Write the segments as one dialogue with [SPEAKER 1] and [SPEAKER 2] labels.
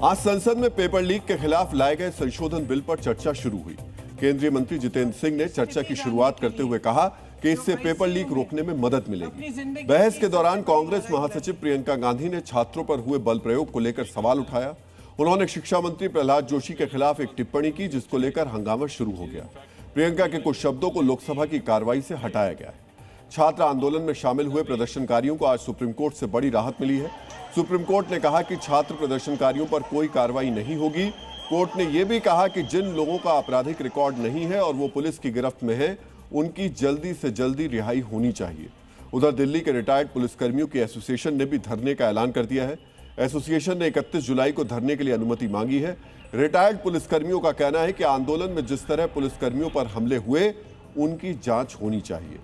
[SPEAKER 1] आज संसद में पेपर लीक के खिलाफ लाए गए संशोधन बिल पर चर्चा शुरू हुई। केंद्रीय मंत्री जितेंद्र सिंह ने चर्चा की शुरुआत करते हुए कहा कि इससे पेपर लीक रोकने में मदद मिलेगी। बहस के दौरान कांग्रेस महासचिव प्रियंका गांधी ने छात्रों पर हुए बल प्रयोग को लेकर सवाल उठाया। उन्होंने शिक्षा मंत्री प्रहलाद जोशी के खिलाफ एक टिप्पणी की, जिसको लेकर हंगामा शुरू हो गया। प्रियंका के कुछ शब्दों को लोकसभा की कार्रवाई से हटाया गया। छात्र आंदोलन में शामिल हुए प्रदर्शनकारियों को आज सुप्रीम कोर्ट से बड़ी राहत मिली है। सुप्रीम कोर्ट ने कहा कि छात्र प्रदर्शनकारियों पर कोई कार्रवाई नहीं होगी। कोर्ट ने यह भी कहा कि जिन लोगों का आपराधिक रिकॉर्ड नहीं है और वो पुलिस की गिरफ्त में है, उनकी जल्दी से जल्दी रिहाई होनी चाहिए। उधर दिल्ली के रिटायर्ड पुलिसकर्मियों की एसोसिएशन ने भी धरने का ऐलान कर दिया है। एसोसिएशन ने 31 जुलाई को धरने के लिए अनुमति मांगी है। रिटायर्ड पुलिसकर्मियों का कहना है कि आंदोलन में जिस तरह पुलिसकर्मियों पर हमले हुए, उनकी जांच होनी चाहिए।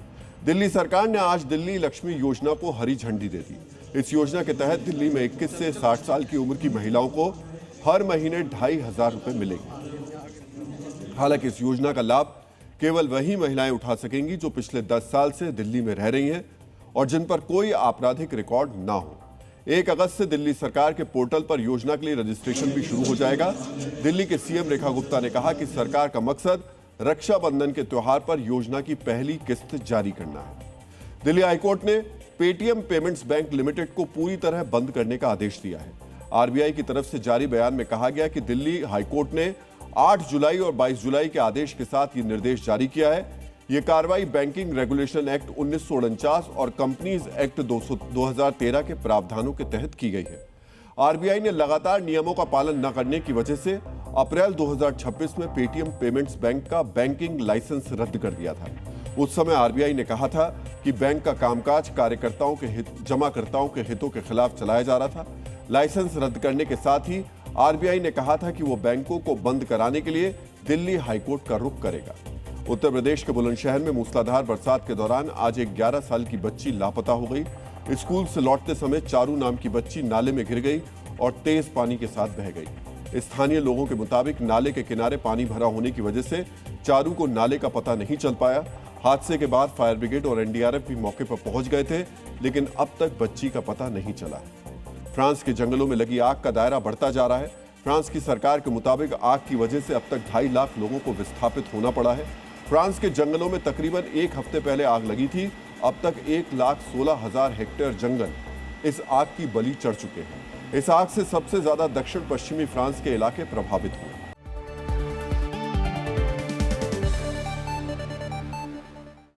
[SPEAKER 1] दिल्ली सरकार ने आज दिल्ली लक्ष्मी योजना को हरी झंडी दे दी। इस योजना के तहत दिल्ली में 21 से 60 साल की उम्र की महिलाओं को हर महीने 2,500 रुपए मिलेंगे। हालांकि इस योजना का लाभ केवल वही महिलाएं उठा सकेंगी जो पिछले 10 साल से दिल्ली में रह रही हैं और जिन पर कोई आपराधिक रिकॉर्ड ना हो। 1 अगस्त से दिल्ली सरकार के पोर्टल पर योजना के लिए रजिस्ट्रेशन भी शुरू हो जाएगा। दिल्ली के सीएम रेखा गुप्ता ने कहा कि सरकार का मकसद रक्षाबंधन के त्योहार पर योजना की पहली किस्त जारी करना है। दिल्ली हाईकोर्ट ने पेटीएम पेमेंट्स बैंक लिमिटेड को पूरी तरह बंद करने का आदेश दिया है। आरबीआई की तरफ से जारी बयान में कहा गया कि दिल्ली हाईकोर्ट ने 8 जुलाई और 22 जुलाई के आदेश के साथ ये निर्देश जारी किया है। ये कार्रवाई बैंकिंग रेगुलेशन एक्ट 1949 और कंपनीज एक्ट 2013 के प्रावधानों के तहत की गई है। आरबीआई ने लगातार नियमों का पालन न करने की वजह से अप्रैल 2026 में पेटीएम पेमेंट्स बैंक का बैंकिंग लाइसेंस रद्द कर दिया था। उस समय आरबीआई ने कहा था कि बैंक का कामकाज कार्यकर्ताओं के जमाकर्ताओं के हितों के खिलाफ चलाया जा रहा था। लाइसेंस रद्द करने के साथ ही आरबीआई ने कहा था कि वो बैंकों को बंद कराने के लिए दिल्ली हाईकोर्ट का रुख करेगा। उत्तर प्रदेश के बुलंदशहर में मूसलाधार बरसात के दौरान आज एक 11 साल की बच्ची लापता हो गई। स्कूल से लौटते समय चारू नाम की बच्ची नाले में गिर गई और तेज पानी के साथ बह गई। स्थानीय लोगों के मुताबिक नाले के किनारे पानी भरा होने की वजह से चारू को नाले का पता नहीं चल पाया। हादसे के बाद फायर ब्रिगेड और एनडीआरएफ भी मौके पर पहुंच गए थे, लेकिन अब तक बच्ची का पता नहीं चला है। फ्रांस के जंगलों में लगी आग का दायरा बढ़ता जा रहा है। फ्रांस की सरकार के मुताबिक आग की वजह से अब तक 2.5 लाख लोगों को विस्थापित होना पड़ा है। फ्रांस के जंगलों में तकरीबन 1 हफ्ते पहले आग लगी थी। अब तक 1,16,000 हेक्टेयर जंगल इस आग की बलि चढ़ चुके हैं। इस आग से सबसे ज्यादा दक्षिण पश्चिमी फ्रांस के इलाके प्रभावित हुए।